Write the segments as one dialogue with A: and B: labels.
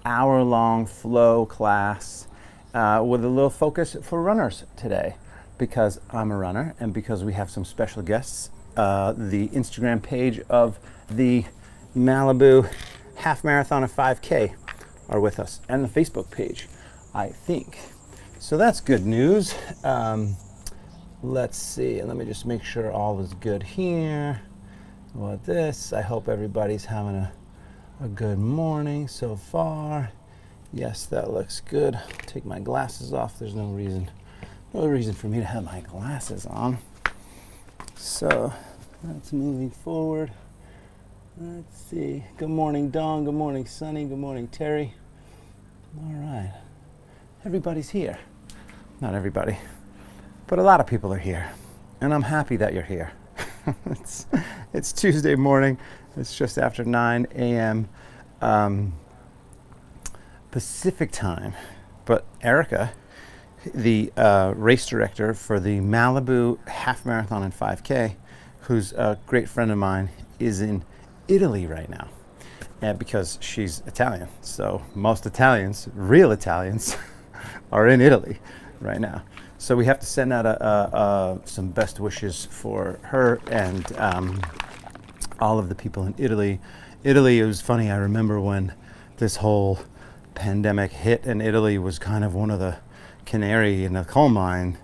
A: hour-long flow class with a little focus for runners today, because I'm a runner and because we have some special guests. The Instagram page of the Malibu Half Marathon and 5K are with us, and the Facebook page, I think. So that's good news. Let's see, let me just make sure all is good here. With this, I hope everybody's having a good morning so far. Yes, that looks good. Take my glasses off. There's no reason for me to have my glasses on. So that's moving forward. Let's see. Good morning, Dawn. Good morning, Sunny. Good morning, Terry. All right. Everybody's here. Not everybody, but a lot of people are here. And I'm happy that you're here. It's Tuesday morning. It's just after 9 a.m. Pacific time. But Erica, the race director for the Malibu Half Marathon and 5K, who's a great friend of mine, is in Italy right now, and because she's Italian. So most Italians, real Italians, are in Italy right now. So we have to send out some best wishes for her and all of the people in Italy. Italy, it was funny, I remember when this whole pandemic hit, and Italy was kind of one of the canary in the coal mine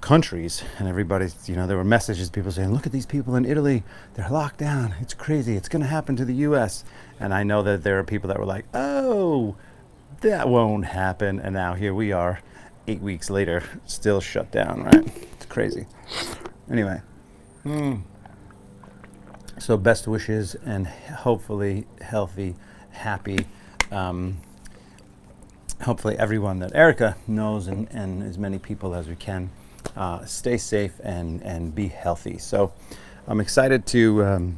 A: countries, and everybody's, there were messages, people saying, look at these people in Italy, they're locked down, it's crazy, it's going to happen to the US. And I know that there are people that were like, oh, that won't happen, and now here we are 8 weeks later, still shut down, right? It's crazy. Anyway, so best wishes, and hopefully healthy, happy, hopefully everyone that Erica knows, and as many people as we can, stay safe and be healthy. So I'm excited to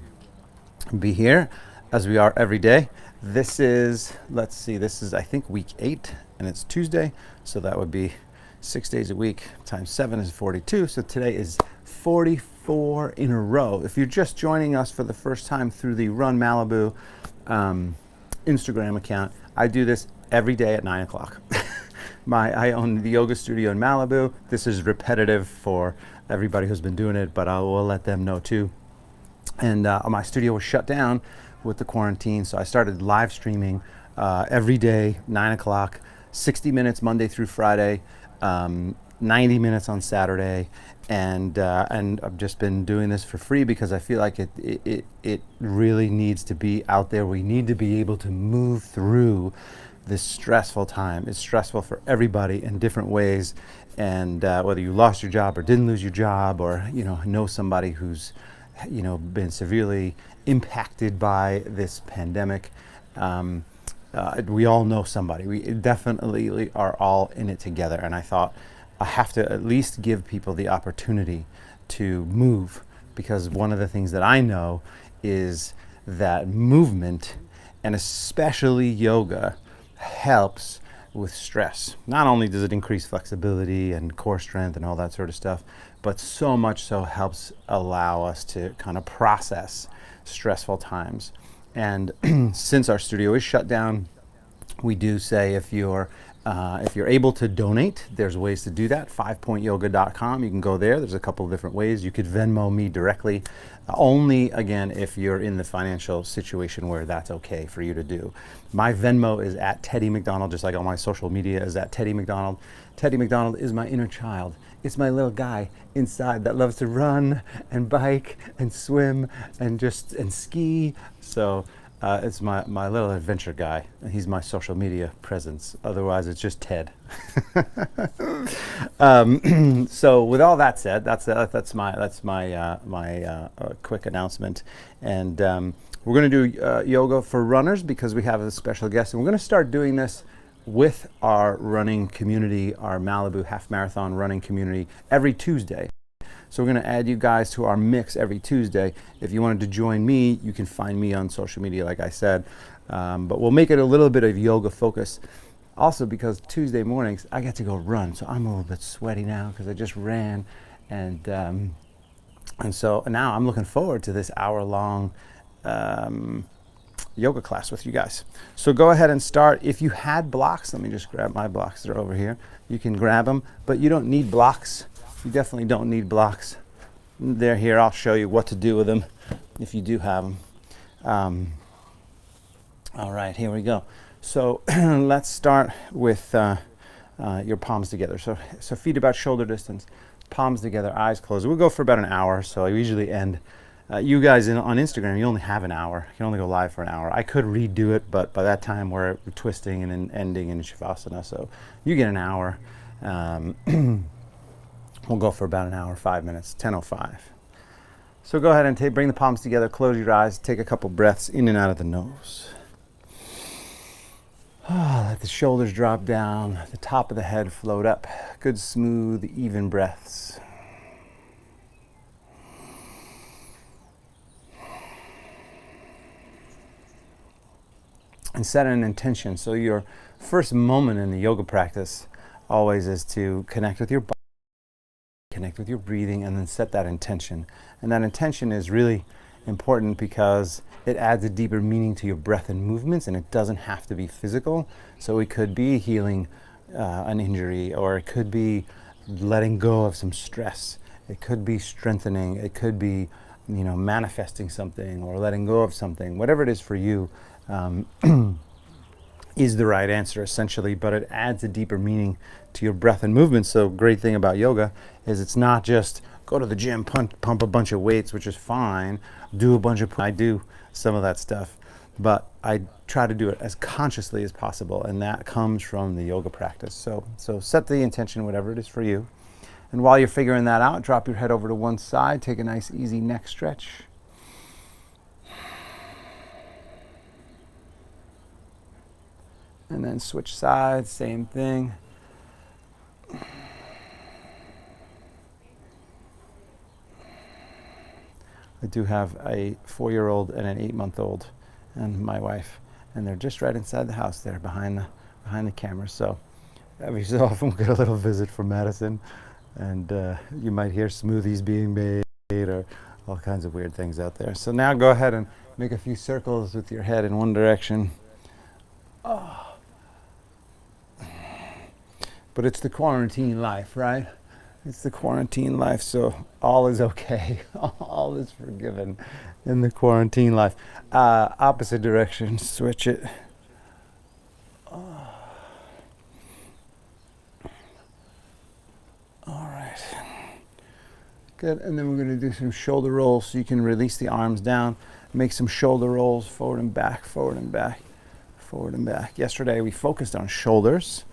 A: be here, as we are every day. This is, let's see, this is I think week 8, and it's Tuesday, so that would be 6 days a week times 7 is 42. So today is 44 in a row. If you're just joining us for the first time through the Run Malibu Instagram account, I do this every day at 9 o'clock. I own the yoga studio in Malibu. This is repetitive for everybody who's been doing it, but I will let them know too. And my studio was shut down with the quarantine, so I started live streaming every day, 9 o'clock, 60 minutes Monday through Friday, 90 minutes on Saturday, and I've just been doing this for free because I feel like it really needs to be out there. We need to be able to move through this stressful time. It's stressful for everybody in different ways, and whether you lost your job or didn't lose your job, or know somebody who's been severely impacted by this pandemic. We all know somebody. We definitely are all in it together, and I thought I have to at least give people the opportunity to move, because one of the things that I know is that movement, and especially yoga, helps with stress. Not only does it increase flexibility and core strength and all that sort of stuff, but so much so helps allow us to kind of process stressful times. And since our studio is shut down, we do say if you're able to donate, there's ways to do that. 5pointyoga.com. You can go there. There's a couple of different ways. You could Venmo me directly. Only, again, if you're in the financial situation where that's okay for you to do. My Venmo is at Teddy McDonald, just like all my social media is at Teddy McDonald. Teddy McDonald is my inner child. It's my little guy inside that loves to run and bike and swim and ski. So it's my little adventure guy. He's my social media presence. Otherwise, it's just Ted. So with all that said, that's my quick announcement. And we're going to do yoga for runners because we have a special guest, and we're going to start doing this with our running community, our Malibu Half Marathon running community, every Tuesday. So we're going to add you guys to our mix every Tuesday. If you wanted to join me, you can find me on social media, like I said. But we'll make it a little bit of yoga focus. Also, because Tuesday mornings, I get to go run. So I'm a little bit sweaty now because I just ran. And so now I'm looking forward to this hour-long yoga class with you guys. So go ahead and start. If you had blocks, let me just grab my blocks. They're over here. You can grab them, but you don't need blocks. You definitely don't need blocks. They're here. I'll show you what to do with them if you do have them. All right, here we go. So let's start with your palms together. So feet about shoulder distance, palms together, eyes closed. We'll go for about an hour. So I usually end. You guys on Instagram, you only have an hour. You can only go live for an hour. I could redo it, but by that time we're twisting and then ending in Shavasana. So you get an hour. We'll go for about an hour, 5 minutes, 10:05. So go ahead and bring the palms together, close your eyes, take a couple breaths in and out of the nose. Let the shoulders drop down, the top of the head float up. Good, smooth, even breaths. And set an intention. So your first moment in the yoga practice always is to connect with your body, connect with your breathing, and then set that intention. And that intention is really important because it adds a deeper meaning to your breath and movements, and it doesn't have to be physical. So it could be healing an injury, or it could be letting go of some stress. It could be strengthening. It could be, manifesting something or letting go of something. Whatever it is for you is the right answer, essentially, but it adds a deeper meaning to your breath and movement. So great thing about yoga is it's not just go to the gym, pump a bunch of weights, which is fine, do a bunch of, I do some of that stuff, but I try to do it as consciously as possible, and that comes from the yoga practice. So set the intention, whatever it is for you. And while you're figuring that out, drop your head over to one side, take a nice easy neck stretch. And then switch sides, same thing. I do have a 4-year-old and an 8-month-old and my wife, and they're just right inside the house there behind the camera. So every so often we'll get a little visit from Madison, and you might hear smoothies being made or all kinds of weird things out there. So now go ahead and make a few circles with your head in one direction. Oh. But it's the quarantine life, right? It's the quarantine life, so all is okay. All is forgiven in the quarantine life. Opposite direction, switch it. All right. Good, and then we're gonna do some shoulder rolls so you can release the arms down. Make some shoulder rolls, forward and back, forward and back, forward and back. Yesterday we focused on shoulders.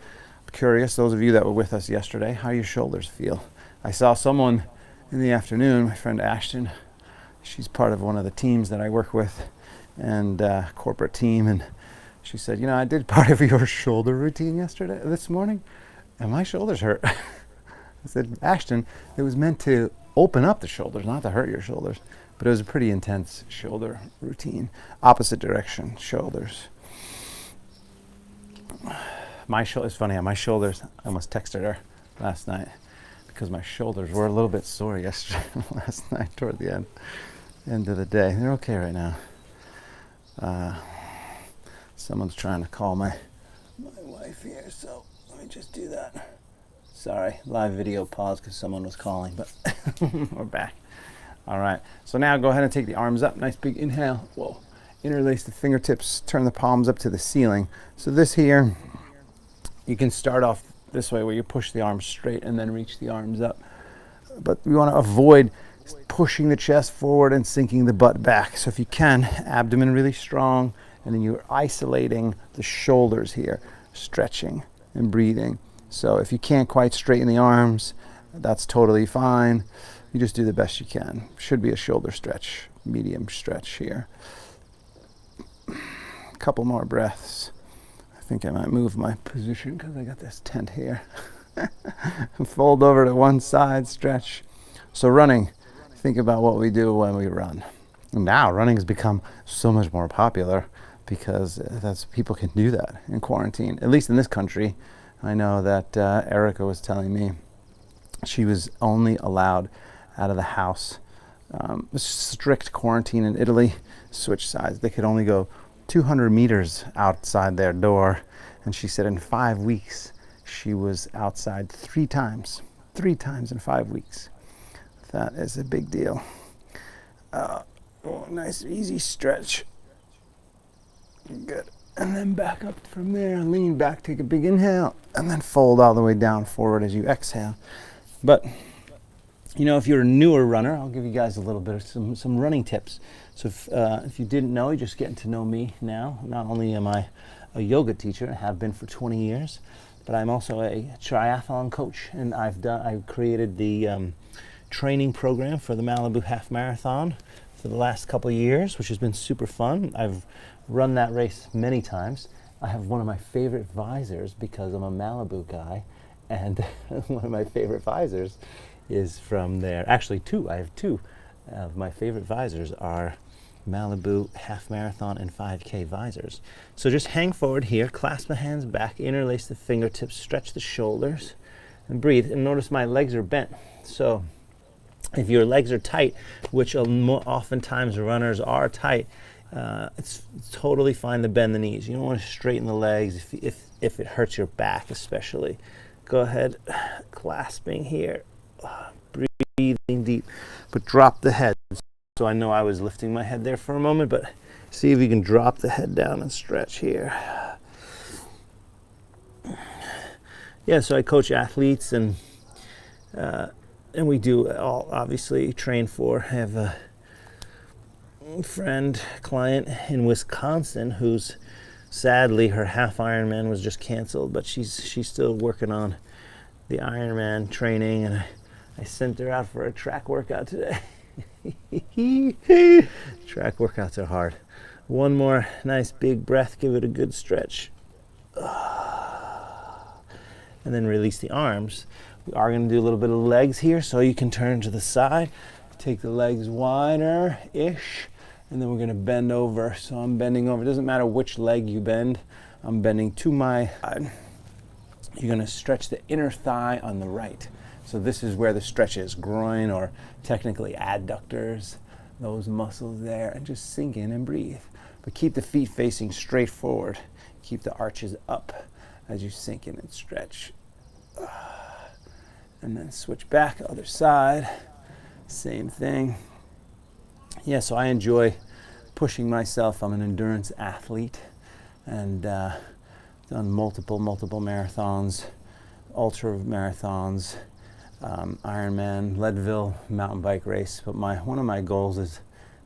A: Curious, those of you that were with us yesterday, how your shoulders feel. I saw someone in the afternoon, my friend Ashton. She's part of one of the teams that I work with, and corporate team, and she said, I did part of your shoulder routine this morning, and my shoulders hurt. I said, Ashton, it was meant to open up the shoulders, not to hurt your shoulders, but it was a pretty intense shoulder routine. Opposite direction, shoulders. It's funny, my shoulders, I almost texted her last night because my shoulders were a little bit sore yesterday, last night toward the end of the day. They're okay right now. Someone's trying to call my wife here, so let me just do that. Sorry, live video pause because someone was calling, but we're back. All right, so now go ahead and take the arms up. Nice big inhale. Whoa. Interlace the fingertips, turn the palms up to the ceiling. So this here, you can start off this way where you push the arms straight and then reach the arms up. But we want to avoid pushing the chest forward and sinking the butt back. So if you can, abdomen really strong, and then you're isolating the shoulders here, stretching and breathing. So if you can't quite straighten the arms, that's totally fine. You just do the best you can. Should be a shoulder stretch, medium stretch here. A couple more breaths. I think I might move my position because I got this tent here. Fold over to one side, stretch. So running, think about what we do when we run. And now running has become so much more popular because people can do that in quarantine, at least in this country. I know that Erica was telling me she was only allowed out of the house. Strict quarantine in Italy, switch sides. They could only go 200 meters outside their door, and she said in 5 weeks she was outside 3 times in 5 weeks. That is a big deal. Nice easy stretch. Good. And then back up from there, lean back, take a big inhale, and then fold all the way down forward as you exhale. But you know, if you're a newer runner, I'll give you guys a little bit of some running tips. So if you didn't know, you're just getting to know me now. Not only am I a yoga teacher, and have been for 20 years, but I'm also a triathlon coach, and I've created the training program for the Malibu Half Marathon for the last couple of years, which has been super fun. I've run that race many times. I have one of my favorite visors because I'm a Malibu guy, and one of my favorite visors is from there. Actually, two. I have 2 of my favorite visors are Malibu Half Marathon and 5K visors. So just hang forward here, clasp the hands back, interlace the fingertips, stretch the shoulders, and breathe. And notice my legs are bent. So if your legs are tight, which oftentimes runners are tight, it's totally fine to bend the knees. You don't want to straighten the legs if it hurts your back especially. Go ahead, clasping here, breathing deep, but drop the head. So I know I was lifting my head there for a moment, but see if you can drop the head down and stretch here. Yeah, so I coach athletes, and we do all obviously train for. I have a client in Wisconsin who's sadly her half Ironman was just canceled, but she's still working on the Ironman training, and I sent her out for a track workout today. Track workouts are hard. One more nice big breath, give it a good stretch, and then release the arms. We are going to do a little bit of legs here, so you can turn to the side, take the legs wider-ish, and then we're going to bend over. So I'm bending over. It doesn't matter which leg you bend. I'm bending to my side. You're going to stretch the inner thigh on the right. So this is where the stretch is, groin, or technically adductors, those muscles there, and just sink in and breathe. But keep the feet facing straight forward. Keep the arches up as you sink in and stretch. And then switch back, other side, same thing. Yeah, so I enjoy pushing myself. I'm an endurance athlete, and done multiple marathons, ultra marathons, Ironman, Leadville mountain bike race. But one of my goals is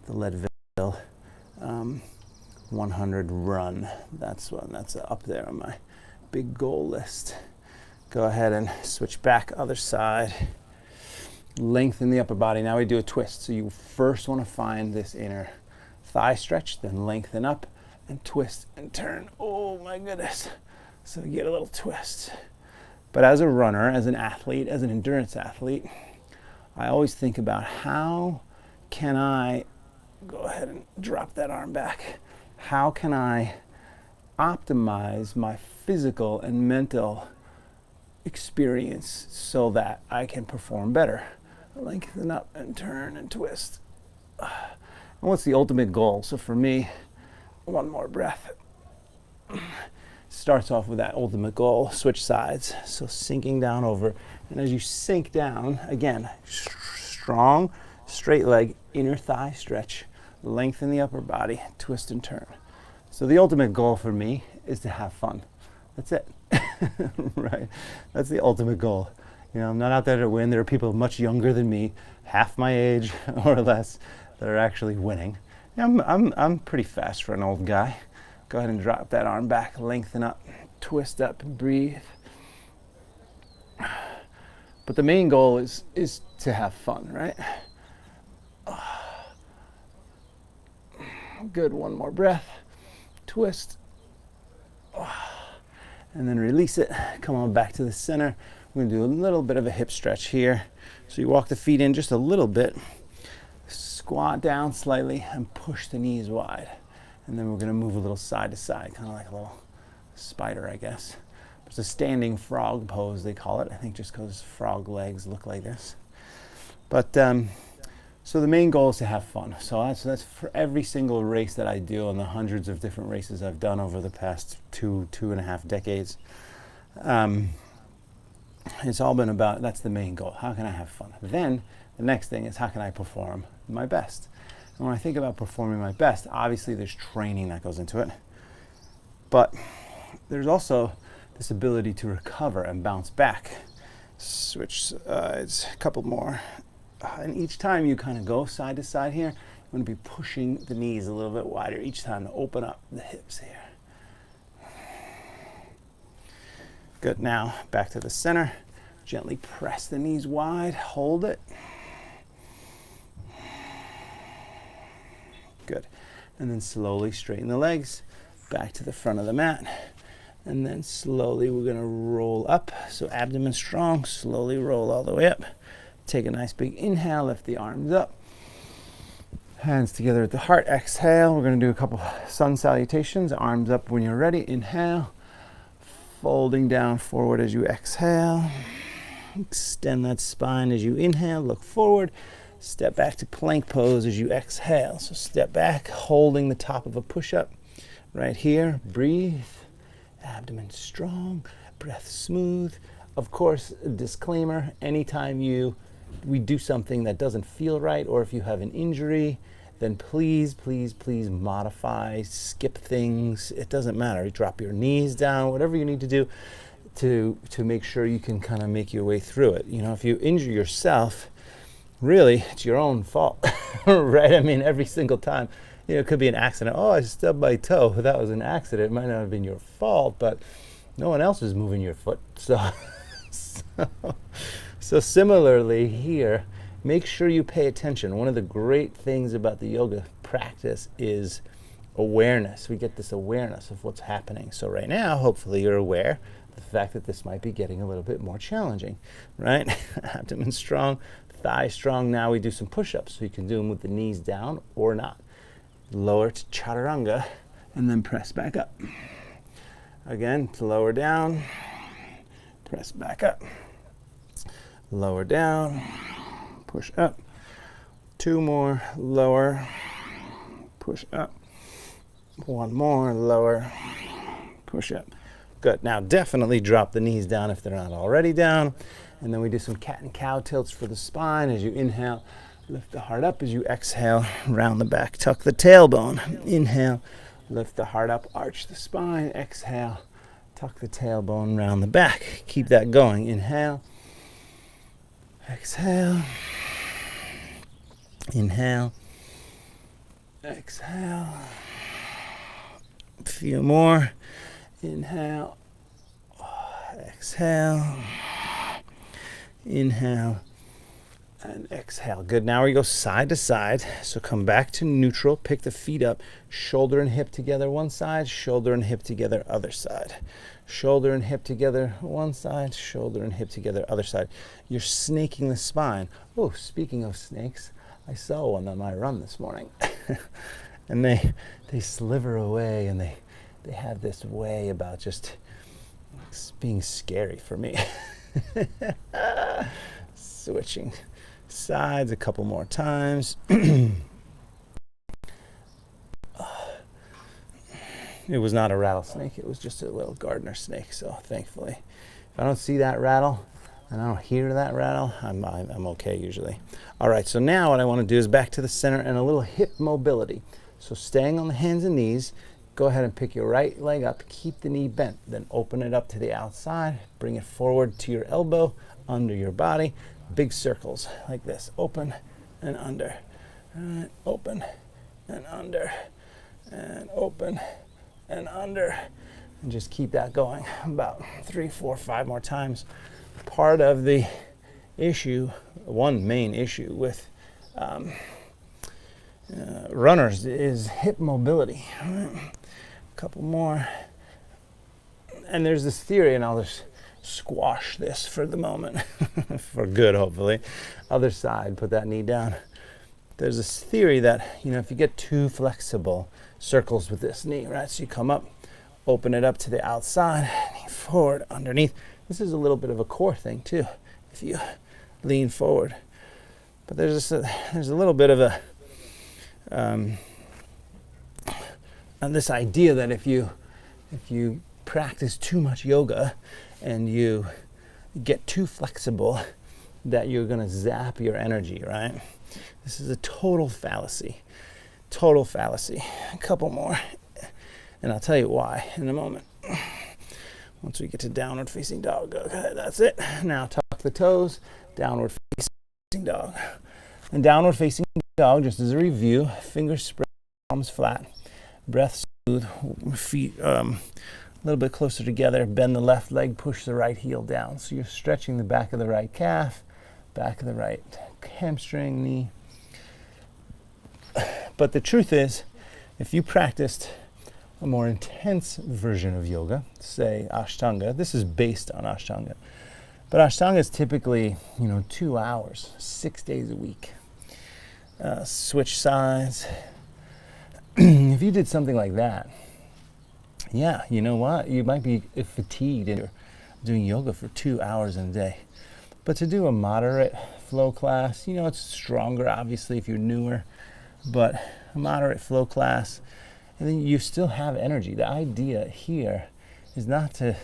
A: the Leadville 100 run. That's up there on my big goal list. Go ahead and switch back, other side. Lengthen the upper body. Now we do a twist. So you first want to find this inner thigh stretch, then lengthen up and twist and turn. Oh my goodness. So you get a little twist. But as a runner, as an athlete, as an endurance athlete, I always think about how can I, go ahead and drop that arm back. How can I optimize my physical and mental experience so that I can perform better? Lengthen up and turn and twist. And what's the ultimate goal? So for me, one more breath. Starts off with that ultimate goal, switch sides. So sinking down over, and as you sink down, again, strong, straight leg, inner thigh stretch, lengthen the upper body, twist and turn. So the ultimate goal for me is to have fun. That's it. Right? That's the ultimate goal. You know, I'm not out there to win. There are people much younger than me, half my age or less, that are actually winning. I'm pretty fast for an old guy. Go ahead and drop that arm back, lengthen up, twist up, and breathe. But the main goal is to have fun, right? Good, one more breath, twist, and then release it. Come on back to the center. We're going to do a little bit of a hip stretch here. So you walk the feet in just a little bit, squat down slightly, and push the knees wide. And then we're going to move a little side to side, kind of like a little spider, I guess. It's a standing frog pose, they call it, I think, just because frog legs look like this. But So the main goal is to have fun. So that's for every single race that I do and the hundreds of different races I've done over the past two and a half decades. It's all been about, that's the main goal. How can I have fun? Then the next thing is, how can I perform my best? And when I think about performing my best, obviously there's training that goes into it. But there's also this ability to recover and bounce back. Switch sides, a couple more. And each time you kind of go side to side here, you want to be pushing the knees a little bit wider each time to open up the hips here. Good. Now back to the center. Gently press the knees wide. Hold it. Good. And then slowly straighten the legs back to the front of the mat. And then slowly we're going to roll up. So abdomen strong. Slowly roll all the way up. Take a nice big inhale. Lift the arms up. Hands together at the heart. Exhale. We're going to do a couple sun salutations. Arms up when you're ready. Inhale. Folding down forward as you exhale. Extend that spine as you inhale. Look forward. Step back to plank pose as you exhale. So step back, holding the top of a push-up. Right here. Breathe. Abdomen strong. Breath smooth. Of course, a disclaimer, anytime we do something that doesn't feel right, or if you have an injury, then please modify, skip things. It doesn't matter. You drop your knees down, whatever you need to do to make sure you can kind of make your way through it. You know, if you injure yourself, really, it's your own fault, right? I mean, every single time, you know, it could be an accident. Oh, I stubbed my toe. That was an accident. It might not have been your fault, but no one else is moving your foot. So similarly here, make sure you pay attention. One of the great things about the yoga practice is awareness. We get this awareness of what's happening. So right now, hopefully you're aware of the fact that this might be getting a little bit more challenging, right? Abdomen strong, thigh strong. Now we do some push-ups. So you can do them with the knees down or not. Lower to chaturanga and then press back up. Again, to lower down, press back up. Lower down, push up. Two more, lower, push up. One more, lower, push up. Good. Now definitely drop the knees down if they're not already down. And then we do some cat and cow tilts for the spine. As you inhale, lift the heart up. As you exhale, round the back, tuck the tailbone. Inhale, lift the heart up, arch the spine. Exhale, tuck the tailbone, round the back. Keep that going. Inhale, exhale, inhale, exhale. A few more. Inhale, exhale, inhale, and exhale. Good. Now we go side to side. So come back to neutral. Pick the feet up. Shoulder and hip together one side. Shoulder and hip together other side. Shoulder and hip together one side. Shoulder and hip together other side. You're snaking the spine. Oh, speaking of snakes, I saw one on my run this morning. And they sliver away, and they have this way about just being scary for me. Switching sides a couple more times. It was not a rattlesnake. It was just a little gardener snake. So thankfully, if I don't see that rattle and I don't hear that rattle, I'm okay usually. All right, so now what I want to do is back to the center and a little hip mobility. So staying on the hands and knees, go ahead and pick your right leg up. Keep the knee bent. Then open it up to the outside. Bring it forward to your elbow, under your body. Big circles like this. Open and under. And open and under. And open and under. And just keep that going about 3, 4, 5 more times. Part of the issue, one main issue with runners is hip mobility. A couple more. And there's this theory, and I'll just squash this for the moment, for good, hopefully. Other side, put that knee down. There's this theory that, you know, if you get too flexible, circles with this knee, right? So you come up, open it up to the outside, knee forward, underneath. This is a little bit of a core thing too. If you lean forward, But there's a little bit of a this idea that if you practice too much yoga and you get too flexible, that you're going to zap your energy, right? This is a total fallacy. Total fallacy. A couple more, and I'll tell you why in a moment. Once we get to downward facing dog. Okay, that's it. Now tuck the toes, downward facing dog. And downward facing dog, just as a review, fingers spread, palms flat, breath smooth, feet a little bit closer together, bend the left leg, push the right heel down. So you're stretching the back of the right calf, back of the right hamstring, knee. But the truth is, if you practiced a more intense version of yoga, say Ashtanga, this is based on Ashtanga, but Ashtanga is typically, 2 hours, 6 days a week. Switch sides. If you did something like that, yeah, you know what? You might be fatigued and you're doing yoga for 2 hours in a day. But to do a moderate flow class, it's stronger, obviously, if you're newer, but a moderate flow class, and then you still have energy. The idea here is not to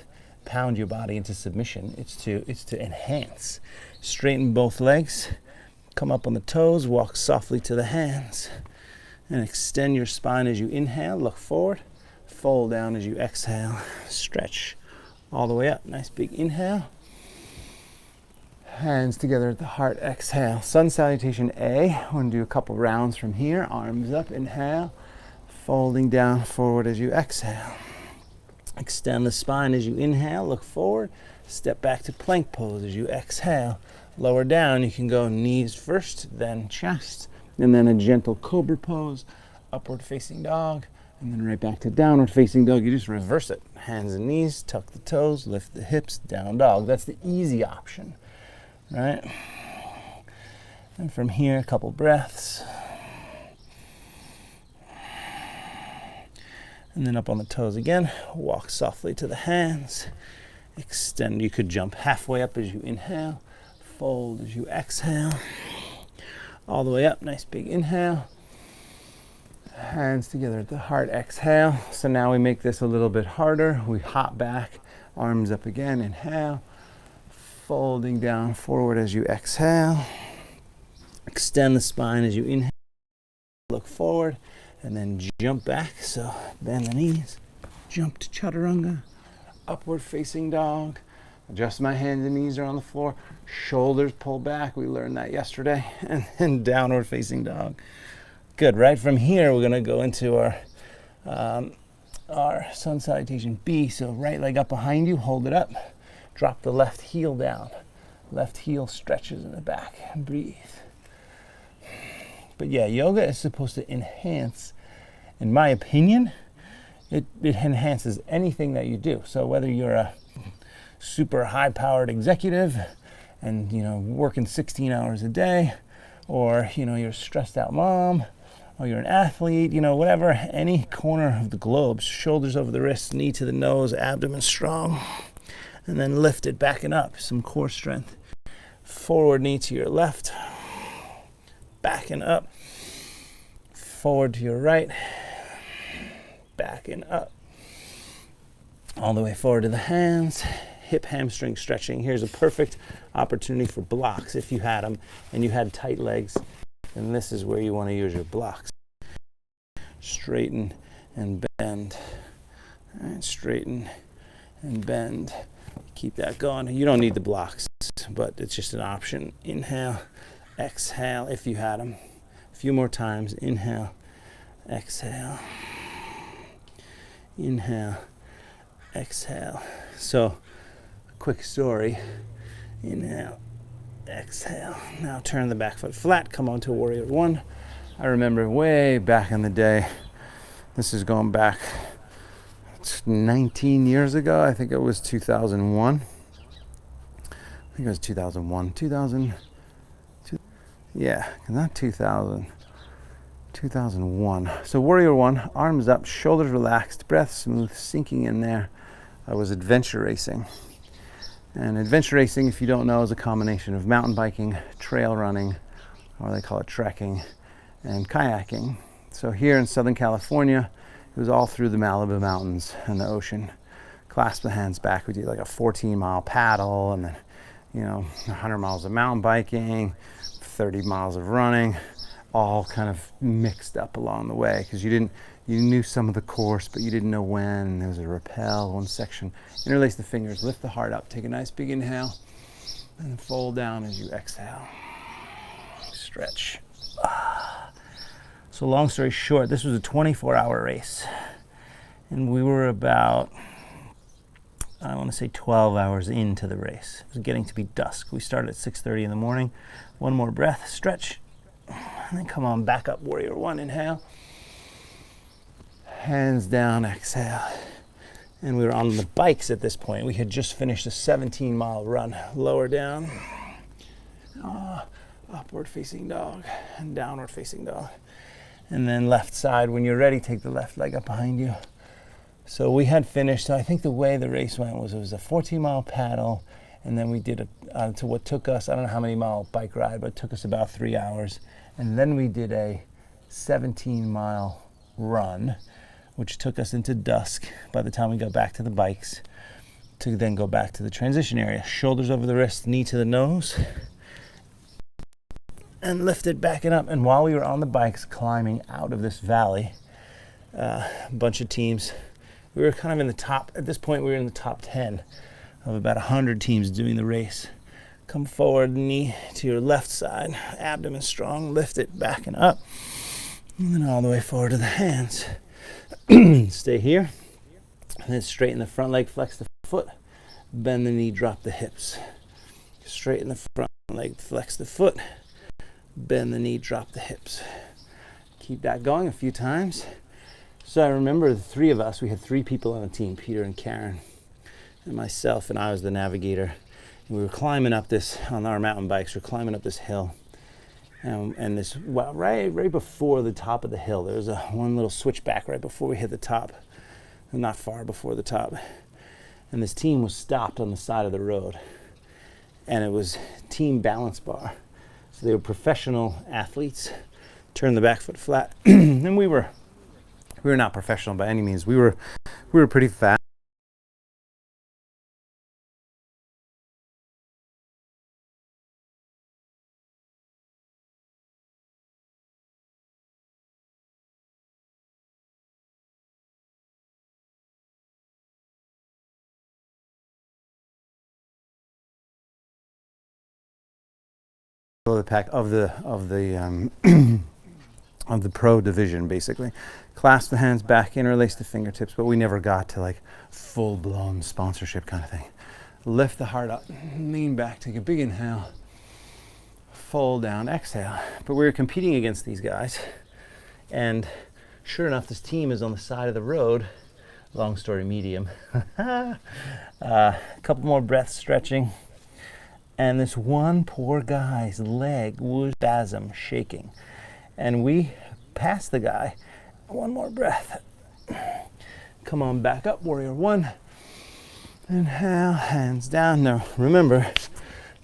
A: pound your body into submission. It's to enhance. Straighten both legs, come up on the toes, walk softly to the hands, and extend your spine as you inhale. Look forward, fold down as you exhale. Stretch all the way up. Nice big inhale. Hands together at the heart, exhale. Sun salutation A. I want to do a couple rounds from here. Arms up, inhale. Folding down forward as you exhale. Extend the spine as you inhale, look forward. Step back to plank pose as you exhale. Lower down, you can go knees first, then chest, and then a gentle cobra pose, upward facing dog, and then right back to downward facing dog. You just reverse it. Hands and knees, tuck the toes, lift the hips, down dog. That's the easy option, right? And from here, a couple breaths. And then up on the toes again, walk softly to the hands, extend. You could jump halfway up as you inhale, fold as you exhale, all the way up, nice big inhale, hands together at the heart, exhale. So now we make this a little bit harder. We hop back, arms up again, inhale, folding down forward as you exhale, extend the spine as you inhale, look forward, and then jump back. So bend the knees, jump to chaturanga, upward facing dog. Adjust my hands and knees are on the floor. Shoulders pull back. We learned that yesterday. And then downward facing dog. Good. Right from here, we're going to go into our sun salutation B. So right leg up behind you. Hold it up. Drop the left heel down. Left heel stretches in the back. And breathe. But yeah, yoga is supposed to enhance, in my opinion, it enhances anything that you do. So whether you're a super high-powered executive and, working 16 hours a day, or, you're a stressed out mom, or you're an athlete, whatever, any corner of the globe, shoulders over the wrists, knee to the nose, abdomen strong, and then lift it, backing up, some core strength. Forward knee to your left, backing up, forward to your right, backing up, all the way forward to the hands, hip hamstring stretching. Here's a perfect opportunity for blocks. If you had them and you had tight legs, then this is where you want to use your blocks. Straighten and bend. All right, straighten and bend. Keep that going. You don't need the blocks, but it's just an option. Inhale, exhale if you had them. A few more times. Inhale, exhale. Inhale, exhale. So, quick story. Inhale, exhale. Now turn the back foot flat. Come onto warrior one. I remember way back in the day, this is going back 19 years ago. I think it was 2001. I think it was 2001. 2000. Yeah, not 2000. 2001. So warrior one, arms up, shoulders relaxed, breath smooth, sinking in there. I was adventure racing. And adventure racing, if you don't know, is a combination of mountain biking, trail running, or they call it trekking, and kayaking. So here in Southern California, it was all through the Malibu Mountains and the ocean. Clasp the hands back. We did like a 14-mile paddle, and then 100 miles of mountain biking, 30 miles of running, all kind of mixed up along the way, because you knew some of the course, but you didn't know when. And there was a rappel, one section. Interlace the fingers, lift the heart up, take a nice big inhale, and fold down as you exhale. Stretch. So long story short, this was a 24-hour race, and we were about, I want to say 12 hours into the race. It was getting to be dusk. We started at 6:30 in the morning. One more breath, stretch, and then come on back up, warrior one, inhale. Hands down, exhale. And we were on the bikes at this point. We had just finished a 17-mile run. Lower down, upward facing dog, and downward facing dog. And then left side, when you're ready, take the left leg up behind you. So we had finished, so I think the way the race went was it was a 14-mile paddle, and then we did to what took us, I don't know how many mile bike ride, but it took us about 3 hours. And then we did a 17-mile run, which took us into dusk by the time we got back to the bikes, to then go back to the transition area. Shoulders over the wrist, knee to the nose, and lift it back and up. And while we were on the bikes climbing out of this valley, a bunch of teams, we were kind of in the top, at this point we were in the top 10 of about 100 teams doing the race. Come forward, knee to your left side, abdomen strong, lift it back and up, and then all the way forward to the hands. Stay here, and then straighten the front leg, flex the foot, bend the knee, drop the hips. Straighten the front leg, flex the foot, bend the knee, drop the hips. Keep that going a few times. So I remember the three of us, we had 3 people on the team, Peter and Karen and myself, and I was the navigator. And we were climbing up this, on our mountain bikes, we're climbing up this hill. And this, well, right before the top of the hill, there was one little switchback right before we hit the top, not far before the top. And this team was stopped on the side of the road, and it was team balance bar. So they were professional athletes, turned the back foot flat, and we were not professional by any means. We were pretty fast. The pack of the of the pro division, basically. Clasp the hands back, interlace the fingertips, but we never got to like full-blown sponsorship kind of thing. Lift the heart up, lean back, take a big inhale, fold down, exhale. But we were competing against these guys, and sure enough, this team is on the side of the road. Long story medium. A couple more breaths, stretching. And this one poor guy's leg was spasm, shaking. And we passed the guy. One more breath. Come on back up, warrior one. Inhale, hands down. Now remember,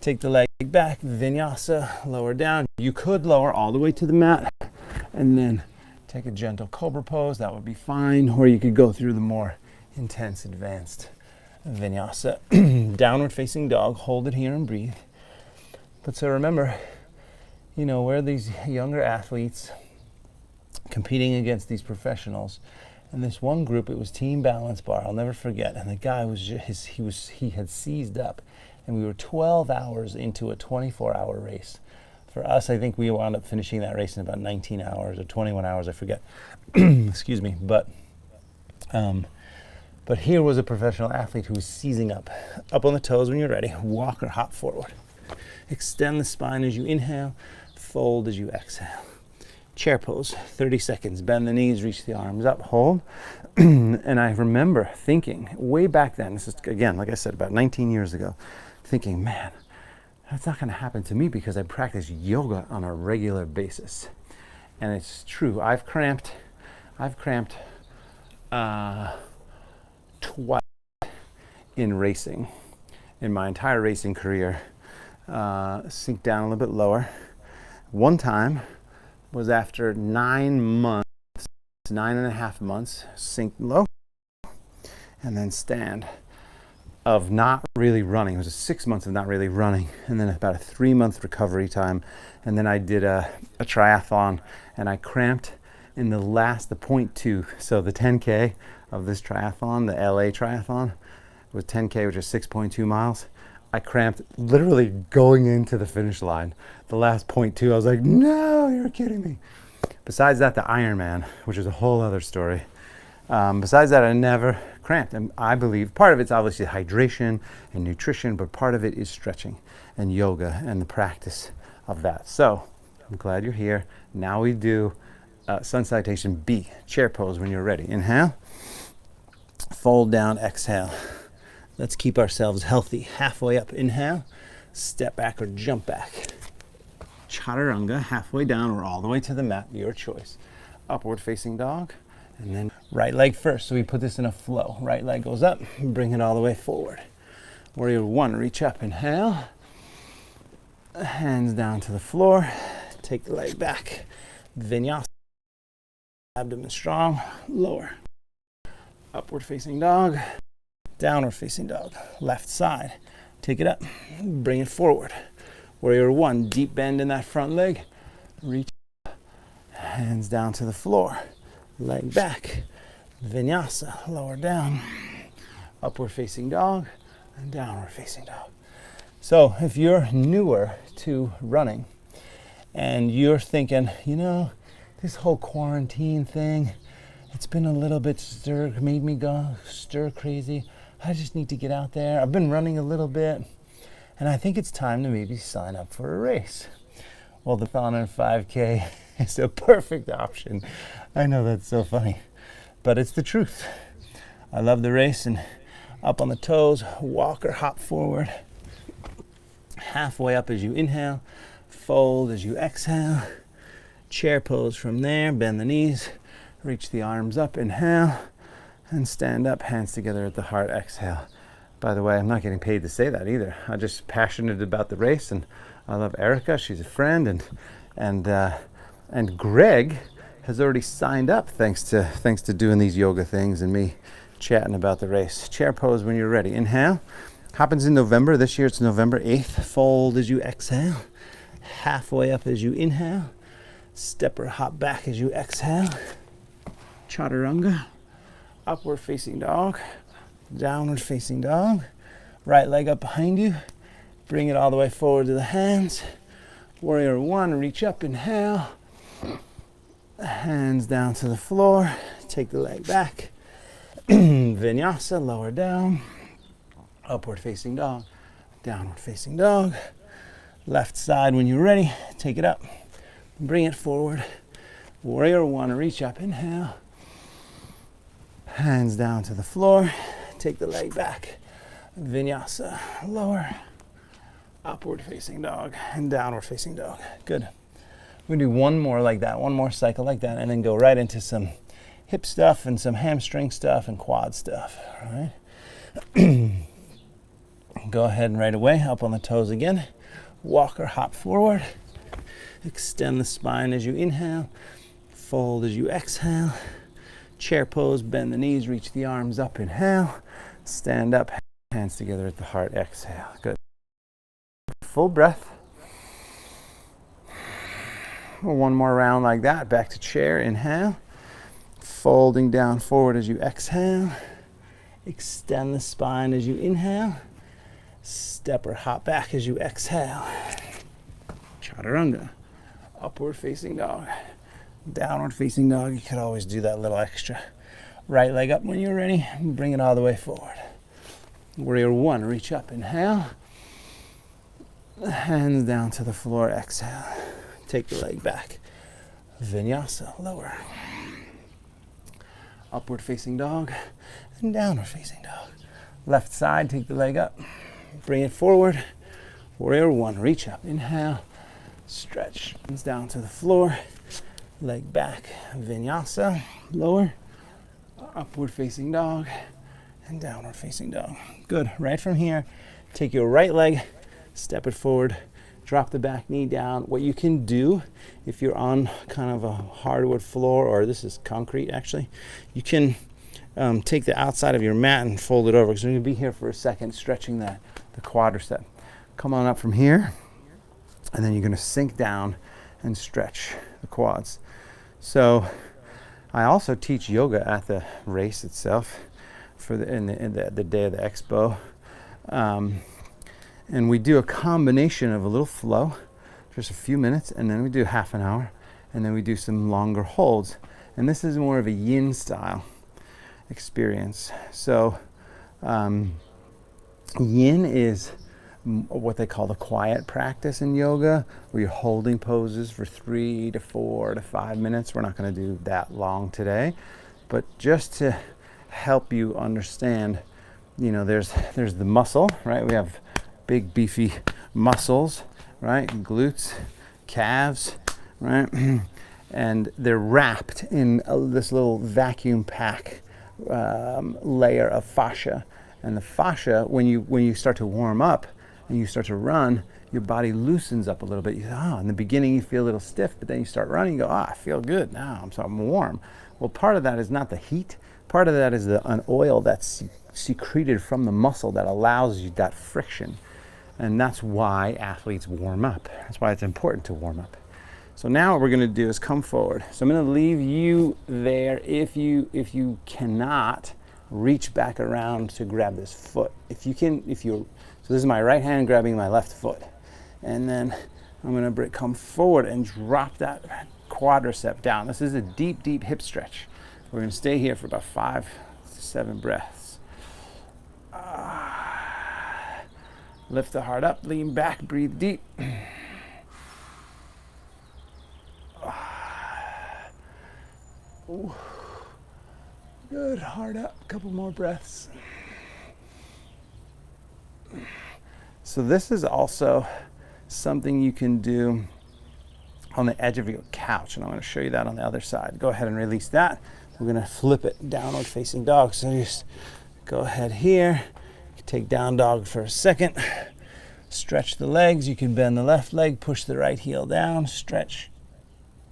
A: take the leg back, vinyasa, lower down. You could lower all the way to the mat and then take a gentle cobra pose. That would be fine. Or you could go through the more intense, advanced vinyasa. Downward facing dog, hold it here and breathe. But so remember, we're these younger athletes competing against these professionals. And this one group, it was team balance bar, I'll never forget. And the guy was just, he had seized up. And we were 12 hours into a 24-hour race. For us, I think we wound up finishing that race in about 19 hours or 21 hours, I forget. Excuse me. But here was a professional athlete who was seizing up. Up on the toes when you're ready. Walk or hop forward. Extend the spine as you inhale. Fold as you exhale. Chair pose, 30 seconds. Bend the knees, reach the arms up, hold. And I remember thinking, way back then, this is, again, like I said, about 19 years ago, thinking, man, that's not going to happen to me because I practice yoga on a regular basis. And it's true. I've cramped twice in racing, in my entire racing career. Sink down a little bit lower. One time was after 9 months, 9.5 months, sink low, and then stand of not really running. It was 6 months of not really running, and then about a 3-month recovery time. And then I did a triathlon, and I cramped in the 0.2. So the 10K of this triathlon, the LA triathlon, was 10K, which is 6.2 miles. I cramped literally going into the finish line. The last 0.2, I was like, no, you're kidding me. Besides that, the Ironman, which is a whole other story. Besides that, I never cramped. And I believe part of it's obviously hydration and nutrition, but part of it is stretching and yoga and the practice of that. So I'm glad you're here. Now we do sun salutation B, chair pose when you're ready. Inhale, fold down, exhale. Let's keep ourselves healthy. Halfway up, inhale, step back or jump back. Chaturanga, halfway down or all the way to the mat, your choice. Upward facing dog, and then right leg first. So we put this in a flow. Right leg goes up, bring it all the way forward. Warrior one, reach up, inhale. Hands down to the floor. Take the leg back. Vinyasa, abdomen strong, lower. Upward facing dog. Downward facing dog, left side. Take it up, bring it forward. Warrior one, deep bend in that front leg. Reach up, hands down to the floor. Leg back, vinyasa, lower down. Upward facing dog and downward facing dog. So if you're newer to running and you're thinking, you know, this whole quarantine thing, it's been a little bit made me go stir crazy. I just need to get out there. I've been running a little bit, and I think it's time to maybe sign up for a race. Well, the McDonald 5K is a perfect option. I know that's so funny, but it's the truth. I love the race, and up on the toes, walk or hop forward. Halfway up as you inhale, fold as you exhale. Chair pose from there, bend the knees, reach the arms up, inhale. And stand up, hands together at the heart, exhale. By the way, I'm not getting paid to say that either. I'm just passionate about the race, and I love Erica. She's a friend, and Greg has already signed up thanks to doing these yoga things and me chatting about the race. Chair pose when you're ready. Inhale. Happens in November. This year it's November 8th. Fold as you exhale. Halfway up as you inhale. Step or hop back as you exhale. Chaturanga. Upward facing dog, downward facing dog. Right leg up behind you. Bring it all the way forward to the hands. Warrior one, reach up, inhale. Hands down to the floor. Take the leg back. Vinyasa, lower down. Upward facing dog, downward facing dog. Left side when you're ready. Take it up. Bring it forward. Warrior one, reach up, inhale. Hands down to the floor. Take the leg back. Vinyasa, lower. Upward facing dog and downward facing dog. Good. We're going to do one more like that, one more cycle like that, and then go right into some hip stuff and some hamstring stuff and quad stuff. All right. Go ahead and right away, up on the toes again. Walk or hop forward. Extend the spine as you inhale. Fold as you exhale. Chair pose, bend the knees, reach the arms up, inhale. Stand up, hands together at the heart, exhale. Good. Full breath. One more round like that. Back to chair, inhale. Folding down forward as you exhale. Extend the spine as you inhale. Step or hop back as you exhale. Chaturanga. Upward facing dog. Downward facing dog. You could always do that little extra. Right leg up when you're ready. Bring it all the way forward. Warrior one, reach up, inhale. Hands down to the floor, exhale. Take the leg back. Vinyasa, lower. Upward facing dog and downward facing dog. Left side, take the leg up. Bring it forward. Warrior one, reach up, inhale. Stretch, hands down to the floor. Leg back, vinyasa, lower. Upward facing dog and downward facing dog. Good. Right from here, take your right leg, step it forward, drop the back knee down. What you can do if you're on kind of a hardwood floor, or this is concrete actually, you can take the outside of your mat and fold it over, because we're going to be here for a second stretching the quadricep. Come on up from here, and then you're going to sink down and stretch the quads. So I also teach yoga at the race itself for the day of the expo. And we do a combination of a little flow, just a few minutes, and then we do half an hour, and then we do some longer holds. And this is more of a yin style experience. So yin is what they call the quiet practice in yoga, where you're holding poses for 3 to 4 to 5 minutes. We're not going to do that long today, but just to help you understand, you know, there's the muscle, right? We have big beefy muscles, right? Glutes, calves, right? And they're wrapped in this little vacuum pack layer of fascia. And the fascia, when you start to warm up and you start to run, your body loosens up a little bit. You say, oh, in the beginning you feel a little stiff, but then you start running, you go, I feel good now, I'm warm. Well, part of that is not the heat. Part of that is an oil that's secreted from the muscle that allows you that friction. And that's why athletes warm up. That's why it's important to warm up. So now what we're going to do is come forward. So I'm going to leave you there. If you cannot, reach back around to grab this foot. So this is my right hand grabbing my left foot. And then I'm going to come forward and drop that quadricep down. This is a deep, deep hip stretch. We're going to stay here for about 5 to 7 breaths. Lift the heart up, lean back, breathe deep. Ooh. Good, heart up, a couple more breaths. So this is also something you can do on the edge of your couch, and I'm going to show you that on the other side. Go ahead and release that. We're going to flip it downward facing dog. So just go ahead here. Take down dog for a second. Stretch the legs. You can bend the left leg, push the right heel down, stretch,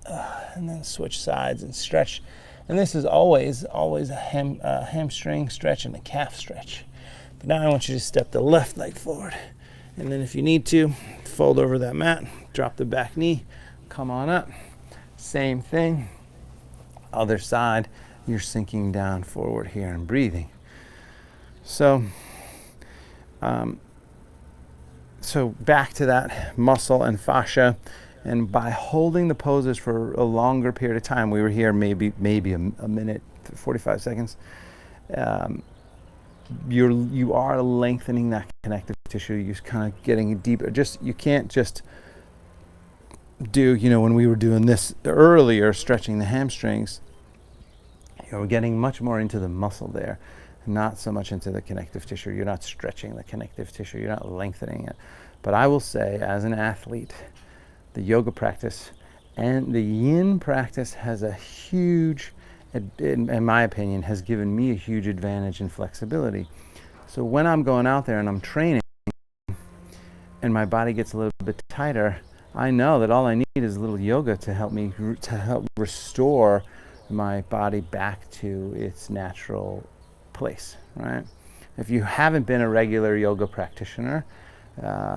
A: and then switch sides and stretch. And this is always a hamstring stretch and a calf stretch. But now I want you to step the left leg forward. And then if you need to, fold over that mat, drop the back knee, come on up. Same thing. Other side, you're sinking down forward here and breathing. So back to that muscle and fascia, and by holding the poses for a longer period of time, we were here maybe a minute, 45 seconds, you are lengthening that connective tissue. You're kind of getting deeper. You can't just do, when we were doing this earlier, stretching the hamstrings, we're getting much more into the muscle there, not so much into the connective tissue. You're not stretching the connective tissue, you're not lengthening it. But I will say, as an athlete, the yoga practice and the yin practice has a huge, in my opinion, has given me a huge advantage in flexibility. So when I'm going out there and I'm training and my body gets a little bit tighter, I know that all I need is a little yoga to help restore my body back to its natural place, right? If you haven't been a regular yoga practitioner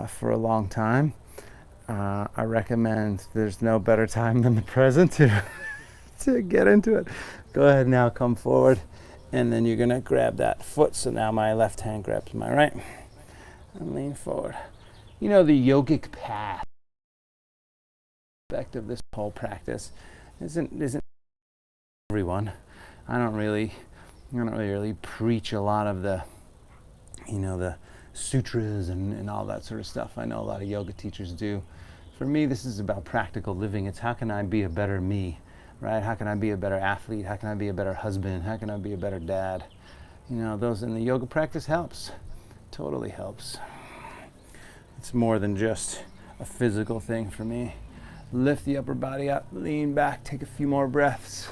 A: for a long time, I recommend there's no better time than the present to get into it. Go ahead now, come forward, and then you're gonna grab that foot. So now my left hand grabs my right and lean forward. The yogic path aspect of this whole practice isn't everyone. I don't really preach a lot of the the sutras and all that sort of stuff. I know a lot of yoga teachers do. For me, this is about practical living. It's how can I be a better me, right? How can I be a better athlete? How can I be a better husband? How can I be a better dad? Those in the yoga practice helps. Totally helps. It's more than just a physical thing for me. Lift the upper body up, lean back, take a few more breaths.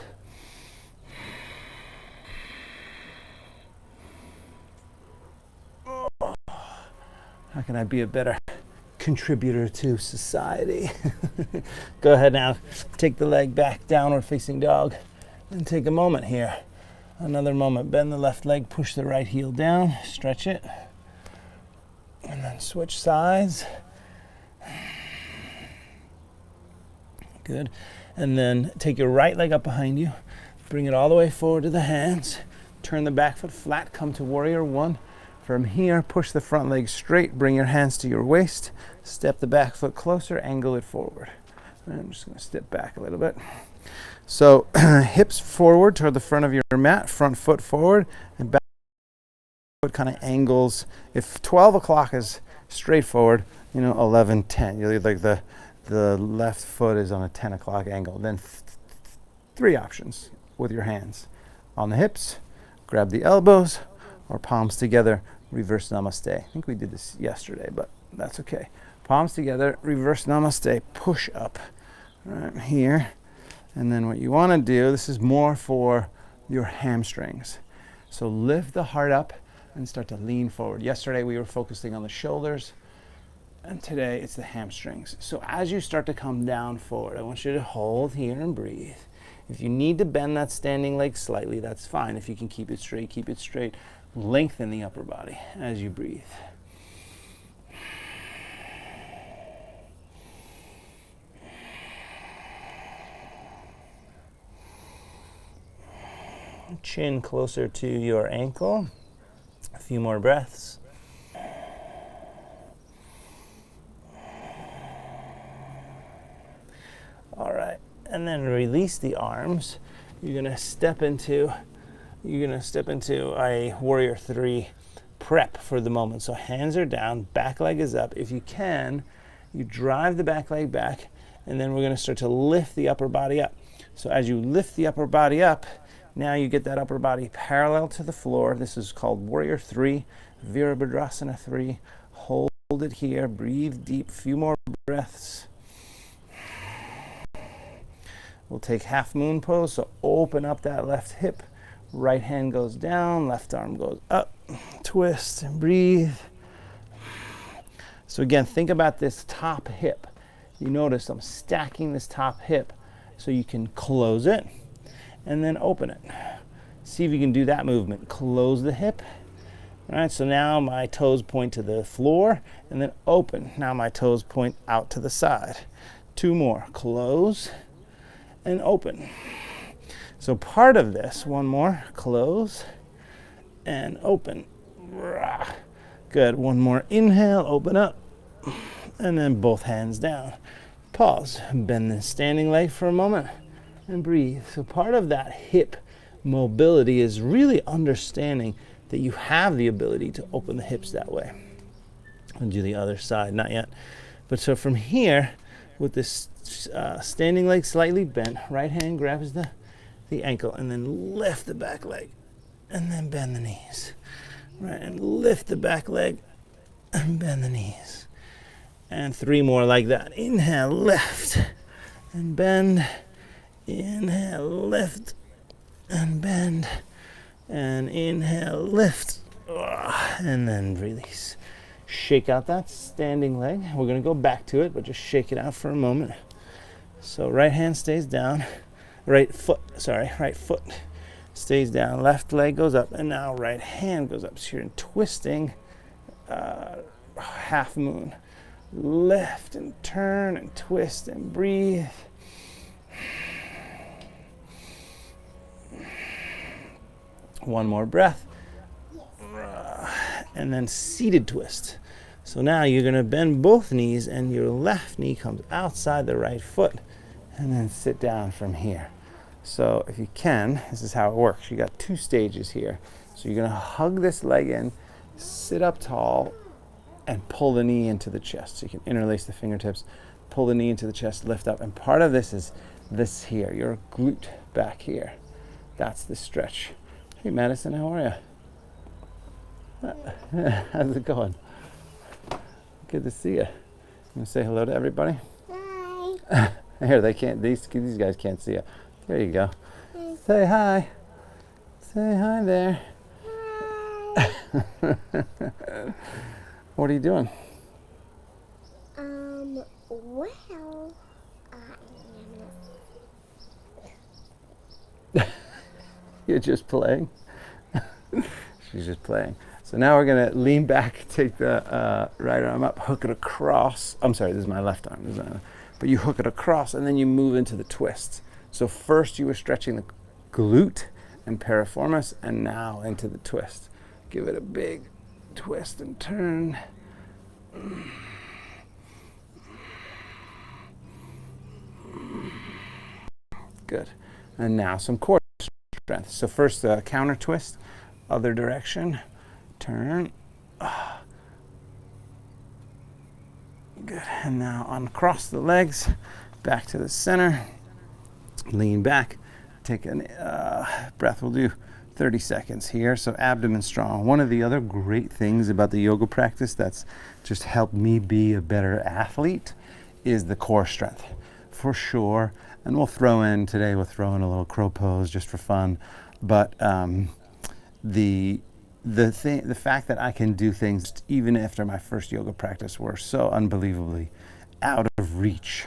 A: How can I be a better contributor to society. Go ahead now, take the leg back, downward facing dog, and take a moment here. Another moment, bend the left leg, push the right heel down, stretch it, and then switch sides. Good. And then take your right leg up behind you, bring it all the way forward to the hands, turn the back foot flat, come to warrior one. From here, push the front leg straight, bring your hands to your waist, step the back foot closer, angle it forward. And I'm just going to step back a little bit. So hips forward toward the front of your mat, front foot forward, and back foot kind of angles. If 12 o'clock is straightforward, 11, 10. You're like the left foot is on a 10 o'clock angle. Then three options with your hands. On the hips, grab the elbows, or palms together, reverse namaste. I think we did this yesterday, but that's okay. Palms together, reverse namaste, push up right here. And then what you want to do, this is more for your hamstrings. So lift the heart up and start to lean forward. Yesterday we were focusing on the shoulders, and today it's the hamstrings. So as you start to come down forward, I want you to hold here and breathe. If you need to bend that standing leg slightly, that's fine. If you can keep it straight, keep it straight. Lengthen the upper body as you breathe. Chin closer to your ankle. A few more breaths. All right, and then release the arms. You're gonna step into a warrior three prep for the moment. So hands are down, back leg is up. If you can, you drive the back leg back, and then we're going to start to lift the upper body up. So as you lift the upper body up, now you get that upper body parallel to the floor. This is called warrior three, Virabhadrasana 3. Hold it here, breathe deep, few more breaths. We'll take half moon pose, so open up that left hip. Right hand goes down, left arm goes up, twist and breathe. So again, think about this top hip. You notice I'm stacking this top hip so you can close it and then open it. See if you can do that movement. Close the hip. All right, so now my toes point to the floor and then open. Now my toes point out to the side. Two more. Close and open. So part of this, one more, close and open. Good, one more, inhale, open up, and then both hands down. Pause, bend the standing leg for a moment and breathe. So part of that hip mobility is really understanding that you have the ability to open the hips that way. And do the other side, not yet. But so from here, with this standing leg slightly bent, right hand grabs the ankle, and then lift the back leg, and then bend the knees. Right, and lift the back leg, and bend the knees. And three more like that. Inhale, lift, and bend. Inhale, lift, and bend. And inhale, lift, and then release. Shake out that standing leg. We're going to go back to it, but just shake it out for a moment. So right hand stays down. Right foot stays down, left leg goes up, and now right hand goes up. So you're twisting half moon. Lift and turn and twist and breathe. One more breath. And then seated twist. So now you're going to bend both knees and your left knee comes outside the right foot, and then sit down from here. So if you can, this is how it works. You got two stages here. So you're going to hug this leg in, sit up tall, and pull the knee into the chest. So you can interlace the fingertips, pull the knee into the chest, lift up. And part of this is this here, your glute back here. That's the stretch. Hey Madison, how are you? How's it going? Good to see you. You want to say hello to everybody?
B: Hi.
A: Here, they can't. These guys can't see you. There you go. Hi. Say hi. Say hi there.
B: Hi.
A: What are you doing?
B: Well,
A: You're just playing. She's just playing. So now we're gonna lean back, take the right arm up, hook it across. I'm sorry, this is my left arm. But you hook it across and then you move into the twist. So first you were stretching the glute and piriformis, and now into the twist. Give it a big twist and turn. Good. And now some core strength. So first counter twist, other direction, turn. Good. And now uncross the legs, back to the center, lean back, take a breath. We'll do 30 seconds here. So abdomen strong. One of the other great things about the yoga practice that's just helped me be a better athlete is the core strength, for sure. And we'll throw in a little crow pose just for fun. But the fact that I can do things even after my first yoga practice were so unbelievably out of reach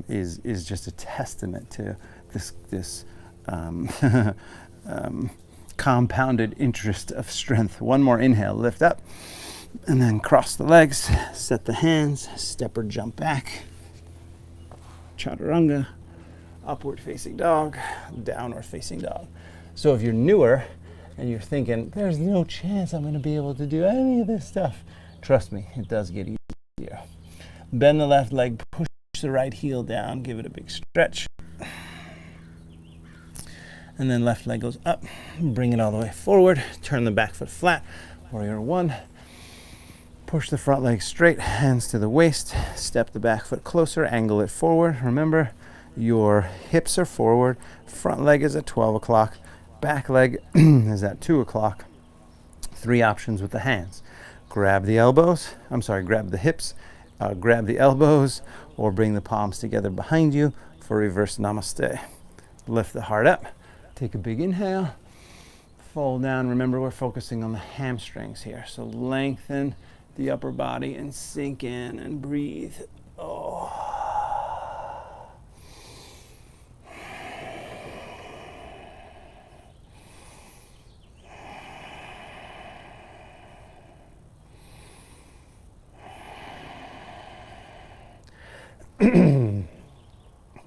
A: is just a testament to this compounded interest of strength. One more inhale, lift up, and then cross the legs, set the hands, step or jump back, chaturanga, upward facing dog, downward facing dog. So if you're newer and you're thinking, there's no chance I'm going to be able to do any of this stuff, trust me, it does get easier. Bend the left leg, push the right heel down, give it a big stretch. And then left leg goes up, bring it all the way forward, turn the back foot flat, warrior one. Push the front leg straight, hands to the waist, step the back foot closer, angle it forward. Remember, your hips are forward, front leg is at 12 o'clock, back leg is at 2 o'clock. 3 options with the hands. Grab the hips, grab the elbows, or bring the palms together behind you for reverse namaste. Lift the heart up, take a big inhale, fold down. Remember, we're focusing on the hamstrings here, so lengthen the upper body and sink in and breathe. Oh.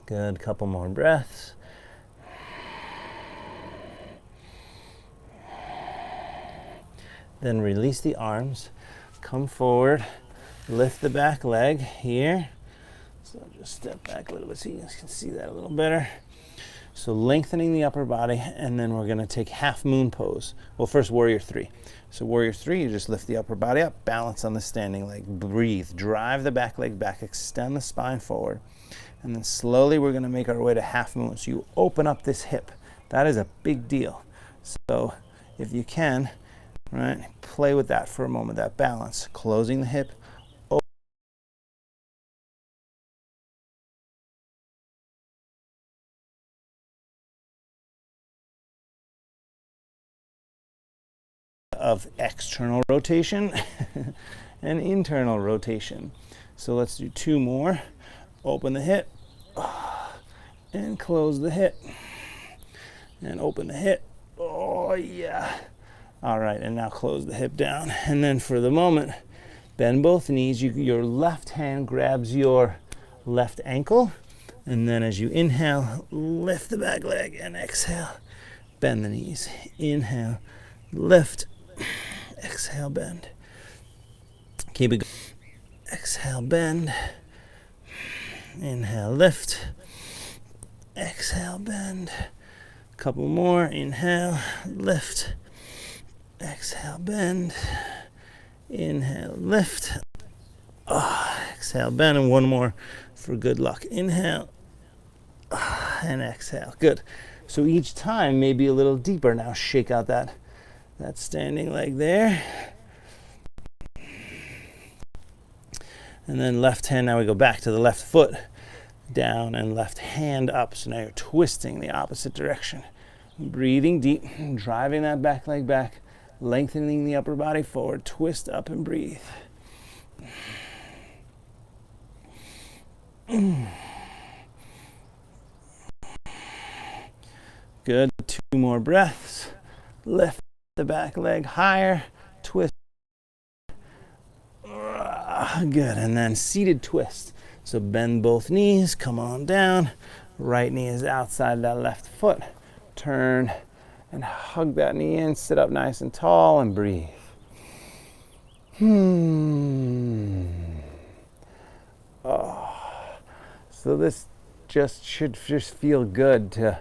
A: Good, couple more breaths. Then release the arms, come forward, lift the back leg here. So just step back a little bit so you guys can see that a little better. So lengthening the upper body, and then we're gonna take half moon pose. Well, first warrior 3. So warrior 3, you just lift the upper body up, balance on the standing leg, breathe, drive the back leg back, extend the spine forward. And then slowly we're gonna make our way to half moon. So you open up this hip. That is a big deal. So if you can, right, play with that for a moment, that balance, closing the hip, of external rotation and internal rotation. So let's do 2 more. Open the hip and close the hip and open the hip. Oh yeah. All right, and now close the hip down. And then for the moment, bend both knees. Your left hand grabs your left ankle, and then as you inhale, lift the back leg, and exhale, bend the knees. Inhale, lift, exhale, bend. Keep it going. Exhale, bend. Inhale, lift. Exhale, bend. Couple more. Inhale, lift. Exhale, bend. Inhale, lift. Exhale, bend. And one more for good luck. Inhale and exhale. Good. So each time maybe a little deeper. Now shake out that standing leg there. And then left hand, now we go back to the left foot, down, and left hand up. So now you're twisting the opposite direction. Breathing deep, driving that back leg back, lengthening the upper body forward, twist up and breathe. Good. 2 more breaths. Lift the back leg higher. Twist. Good. And then seated twist. So bend both knees. Come on down. Right knee is outside that left foot. Turn and hug that knee in. Sit up nice and tall and breathe. Oh. So this should feel good to,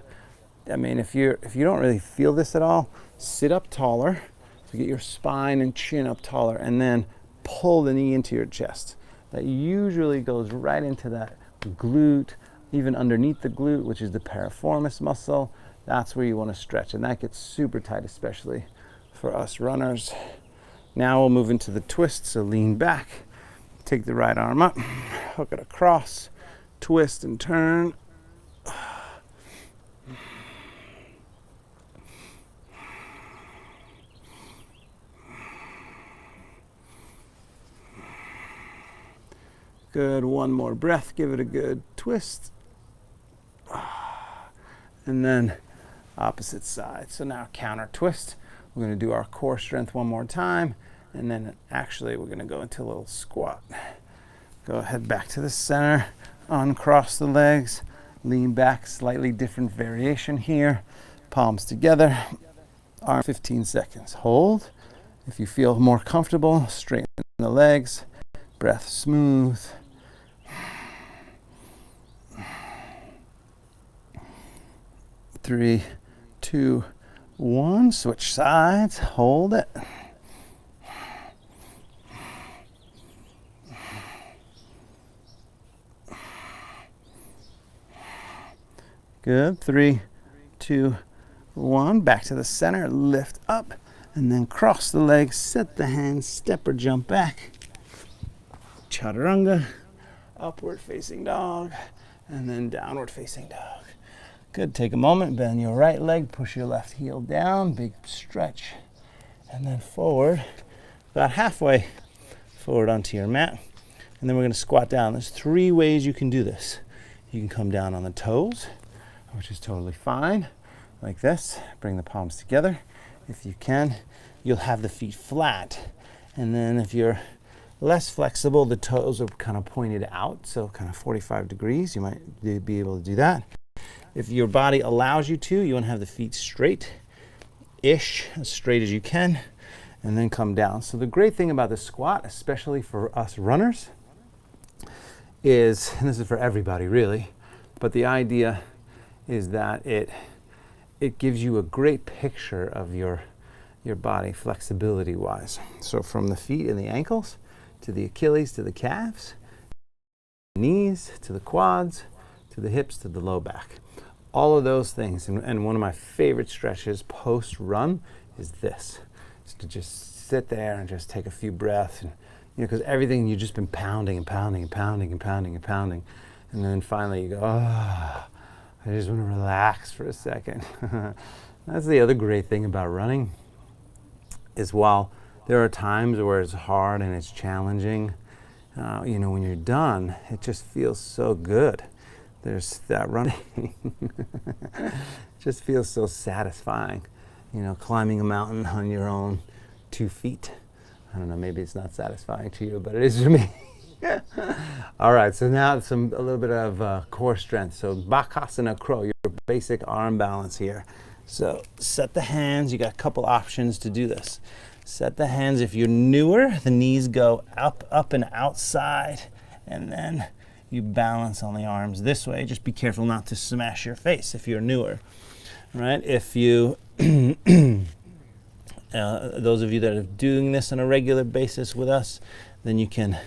A: I mean, if you don't really feel this at all, sit up taller. So get your spine and chin up taller, and then pull the knee into your chest. That usually goes right into that glute, even underneath the glute, which is the piriformis muscle. That's where you want to stretch, and that gets super tight, especially for us runners. Now we'll move into the twist, so lean back, take the right arm up, hook it across, twist and turn. Good, 1 more breath, give it a good twist. And then opposite side. So now counter twist. We're going to do our core strength 1 more time, and then actually we're going to go into a little squat. Go ahead back to the center, uncross the legs, lean back, slightly different variation here. Palms together, arm 15 seconds. Hold. If you feel more comfortable, straighten the legs, breath smooth. Three, 2, 1, switch sides, hold it. Good, 3, 2, 1, back to the center, lift up, and then cross the legs, set the hands, step or jump back. Chaturanga, upward facing dog, and then downward facing dog. Good, take a moment, bend your right leg, push your left heel down, big stretch, and then forward, about halfway forward onto your mat. And then we're gonna squat down. There's 3 ways you can do this. You can come down on the toes, which is totally fine, like this. Bring the palms together. If you can, you'll have the feet flat. And then if you're less flexible, the toes are kind of pointed out, so kind of 45 degrees, you might be able to do that. If your body allows you to, you want to have the feet straight-ish, as straight as you can, and then come down. So the great thing about the squat, especially for us runners, is, and this is for everybody really, but the idea is that it gives you a great picture of your body flexibility-wise. So from the feet and the ankles, to the Achilles, to the calves, knees, to the quads, to the hips, to the low back. All of those things, and one of my favorite stretches post-run is this. Is to just sit there and just take a few breaths, and because everything you've just been pounding and pounding and pounding and pounding and pounding, and then finally you go, I just want to relax for a second. That's the other great thing about running, is while there are times where it's hard and it's challenging, when you're done, it just feels so good. There's that running. Just feels so satisfying, climbing a mountain on your own 2 feet. I don't know, maybe it's not satisfying to you, but it is to me. All right, so now a little bit of core strength. So Bakasana Crow, your basic arm balance here. So set the hands, you got a couple options to do this. Set the hands, if you're newer, the knees go up and outside, and then you balance on the arms this way. Just be careful not to smash your face if you're newer, right? If you, those of you that are doing this on a regular basis with us, then you can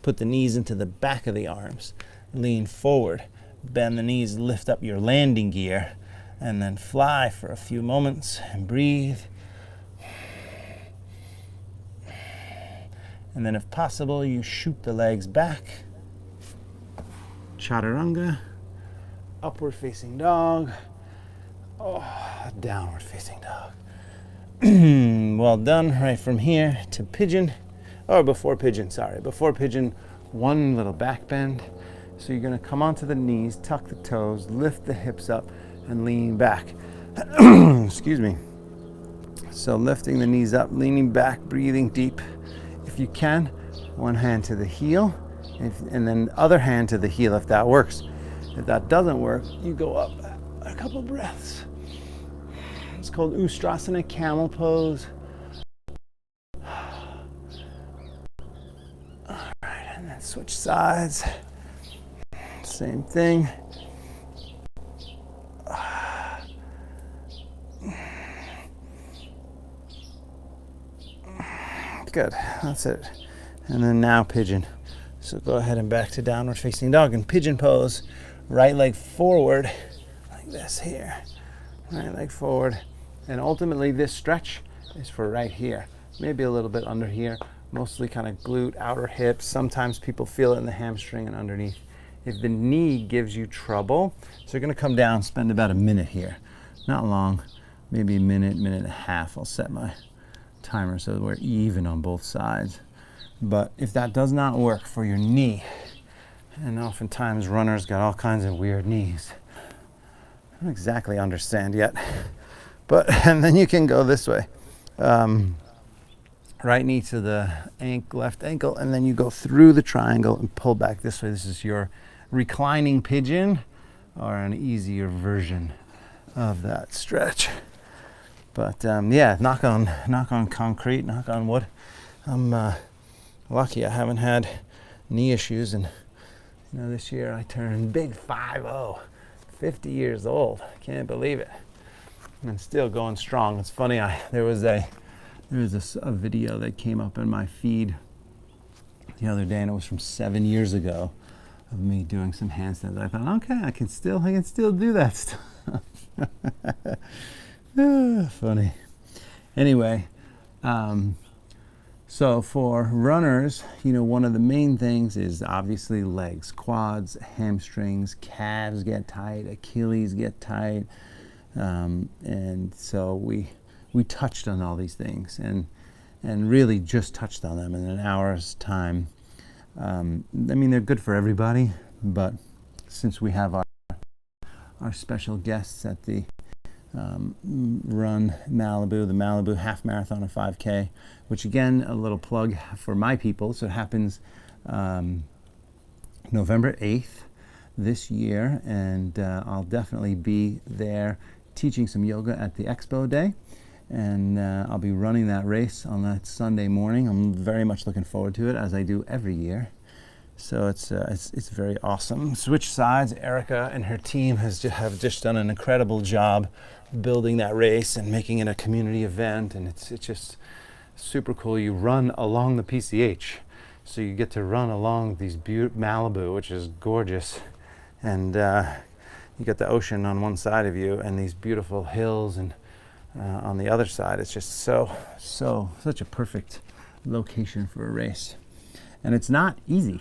A: put the knees into the back of the arms, lean forward, bend the knees, lift up your landing gear, and then fly for a few moments and breathe. And then if possible, you shoot the legs back. Chaturanga, upward facing dog, downward facing dog. Well done. Right from here to pigeon, or before pigeon, sorry. Before pigeon, 1 little back bend, So you're going to come onto the knees, tuck the toes, lift the hips up, and lean back. Excuse me. So lifting the knees up, leaning back, breathing deep. If you can, one hand to the heel, and then the other hand to the heel if that works. If that doesn't work, you go up a couple breaths. It's called Ustrasana, camel pose. All right, and then switch sides. Same thing. Good, that's it. And then now pigeon. So go ahead and back to downward facing dog and pigeon pose. Right leg forward, like this here. Right leg forward. And ultimately this stretch is for right here. Maybe a little bit under here. Mostly kind of glute, outer hips. Sometimes people feel it in the hamstring and underneath. If the knee gives you trouble, so you're gonna come down, spend about a minute here. Not long, maybe a minute, minute and a half. I'll set my timer so that we're even on both sides. But if that does not work for your knee, and oftentimes runners got all kinds of weird knees. I don't exactly understand yet. But, and then you can go this way. Right knee to the left ankle, and then you go through the triangle and pull back this way. This is your reclining pigeon, or an easier version of that stretch. But yeah, knock on concrete, knock on wood. I'm lucky I haven't had knee issues, and you know, this year I turned big 50, 50 years old. I can't believe it. And still going strong. It's funny, there was a video that came up in my feed the other day, and it was from 7 years ago of me doing some handstands. I thought, okay, I can still do that stuff. Funny. Anyway, so for runners, you know, one of the main things is obviously legs, quads, hamstrings, calves get tight, Achilles get tight, and so we touched on all these things and really just touched on them in an hour's time. I mean, they're good for everybody, but since we have our special guests at the Run Malibu, the Malibu Half Marathon and 5K, which again, a little plug for my people. So it happens November 8th this year, and I'll definitely be there teaching some yoga at the expo day, and I'll be running that race on that Sunday morning. I'm very much looking forward to it, as I do every year. So it's very awesome. Switch sides. Erica and her team have just done an incredible job building that race and making it a community event, and it's just super cool. You run along the PCH, so you get to run along these Malibu, which is gorgeous, and you got the ocean on one side of you and these beautiful hills, and on the other side, it's just such a perfect location for a race. And it's not easy,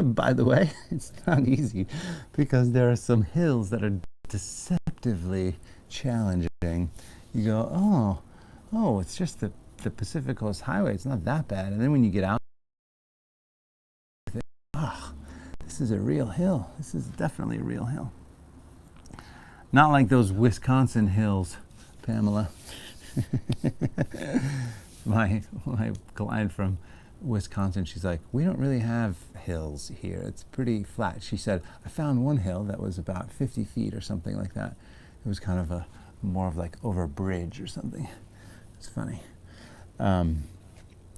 A: by the way. It's not easy because there are some hills that are deceptively challenging. You go, oh, it's just the Pacific Coast Highway. It's not that bad. And then when you get out, you think, oh, this is a real hill. This is definitely a real hill. Not like those Wisconsin hills, Pamela. my client from Wisconsin, she's like, we don't really have hills here. It's pretty flat. She said, I found one hill that was about 50 feet or something like that. It was kind of more of like over a bridge or something. It's funny.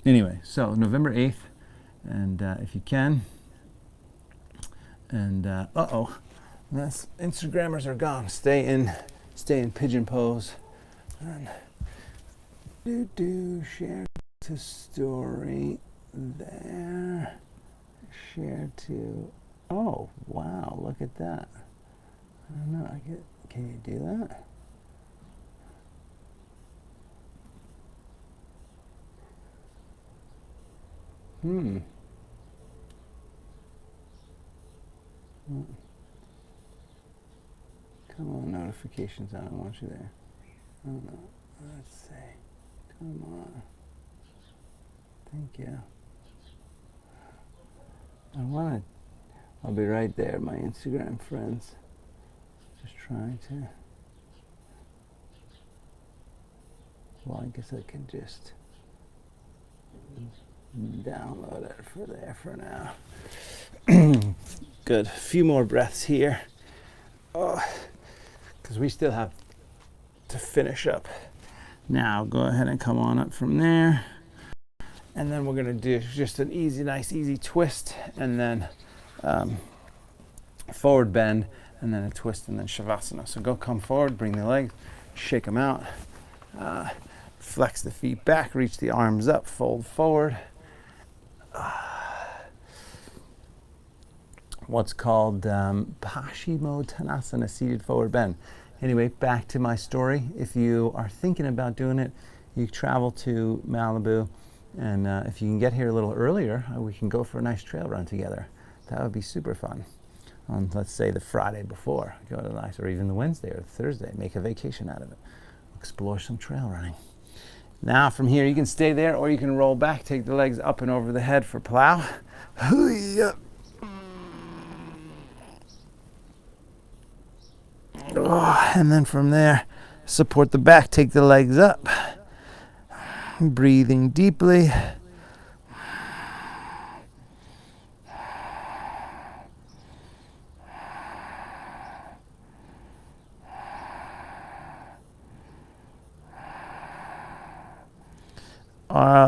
A: Anyway, so November 8th, and if you can, and that's Instagrammers are gone. Stay in pigeon pose, and share to story there, share to, oh wow, look at that. I don't know, can you do that? Come on, notifications, I don't want you there. I don't know, let's see, come on. Thank you. I I'll be right there, my Instagram friends. Just trying to. Well, I guess I can just download it for there for now. Good. A few more breaths here. Because we still have to finish up. Now go ahead and come on up from there. And then we're going to do just an nice easy twist, and then forward bend, and then a twist, and then Shavasana. So come forward, bring the legs, shake them out, flex the feet back, reach the arms up, fold forward. What's called Paschimottanasana, seated forward bend. Anyway, back to my story. If you are thinking about doing it, you travel to Malibu, and if you can get here a little earlier, we can go for a nice trail run together. That would be super fun. On, let's say, the Friday before, go to nice, or even the Wednesday or the Thursday, make a vacation out of it. Explore some trail running. Now from here, you can stay there, or you can roll back, take the legs up and over the head for plow. And then from there, support the back, take the legs up. Breathing deeply.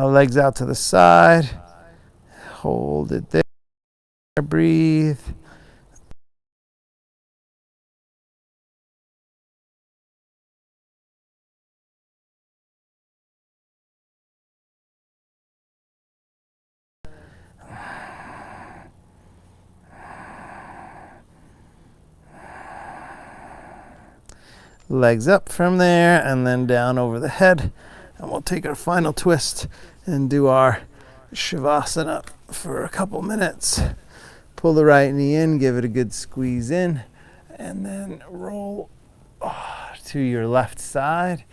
A: Legs out to the side. Hold it there. Breathe. Legs up from there, and then down over the head. And we'll take our final twist and do our Shavasana for a couple minutes. Pull the right knee in, give it a good squeeze in, and then roll to your left side.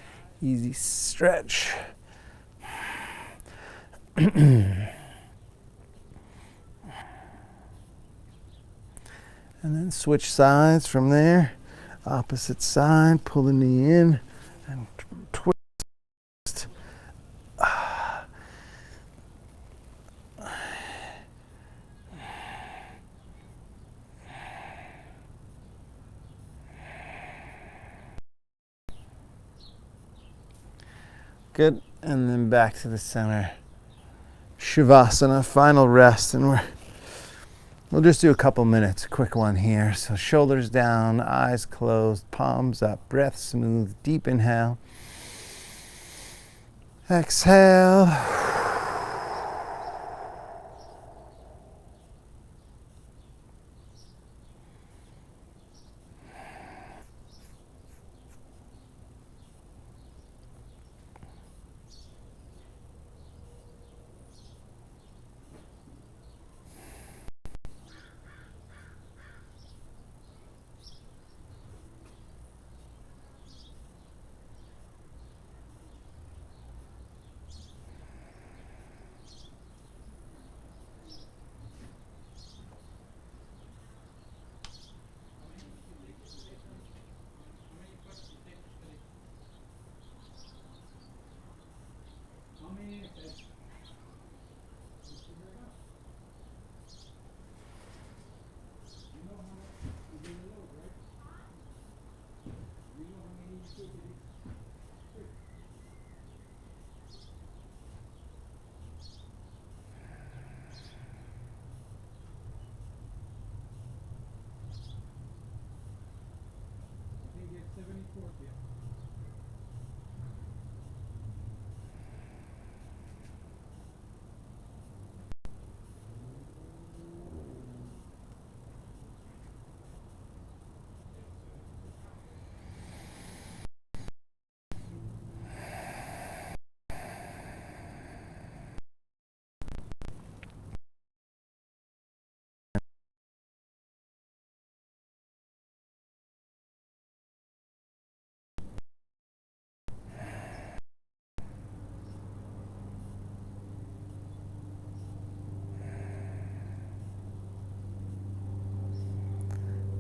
A: Easy stretch. And then switch sides from there. Opposite side, pull the knee in and twist. Good, and then back to the center. Shavasana, final rest, and we'll just do a couple minutes, a quick one here. So shoulders down, eyes closed, palms up, breath smooth, deep inhale. Exhale.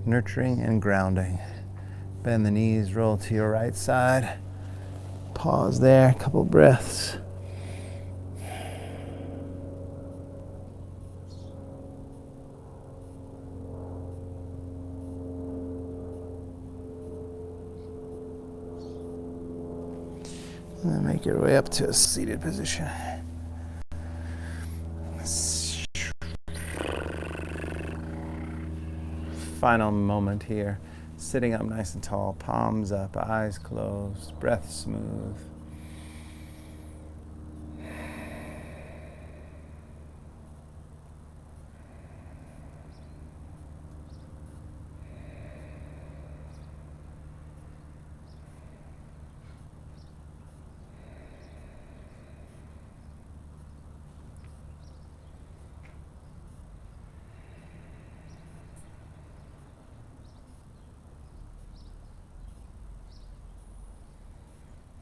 A: nurturing and grounding. Bend the knees, roll to your right side. Pause there, a couple breaths. And then make your way up to a seated position. Final moment here. Sitting up nice and tall, palms up, eyes closed, breath smooth.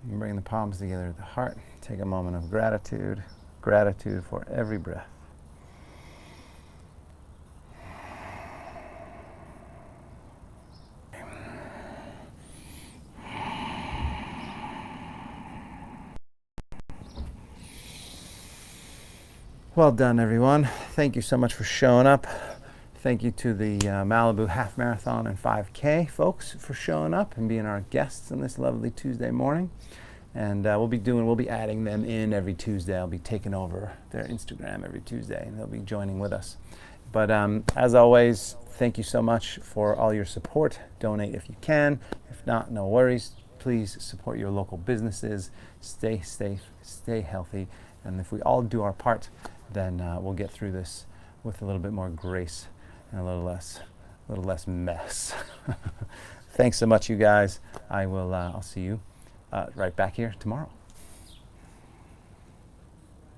A: And bring the palms together at the heart. Take a moment of gratitude. Gratitude for every breath. Well done, everyone. Thank you so much for showing up. Thank you to the Malibu Half Marathon and 5K folks for showing up and being our guests on this lovely Tuesday morning. And we'll be adding them in every Tuesday. I'll be taking over their Instagram every Tuesday, and they'll be joining with us. But as always, thank you so much for all your support. Donate if you can. If not, no worries. Please support your local businesses. Stay safe, stay healthy. And if we all do our part, then we'll get through this with a little bit more grace and a little less mess. Thanks so much, you guys. I'll see you right back here tomorrow.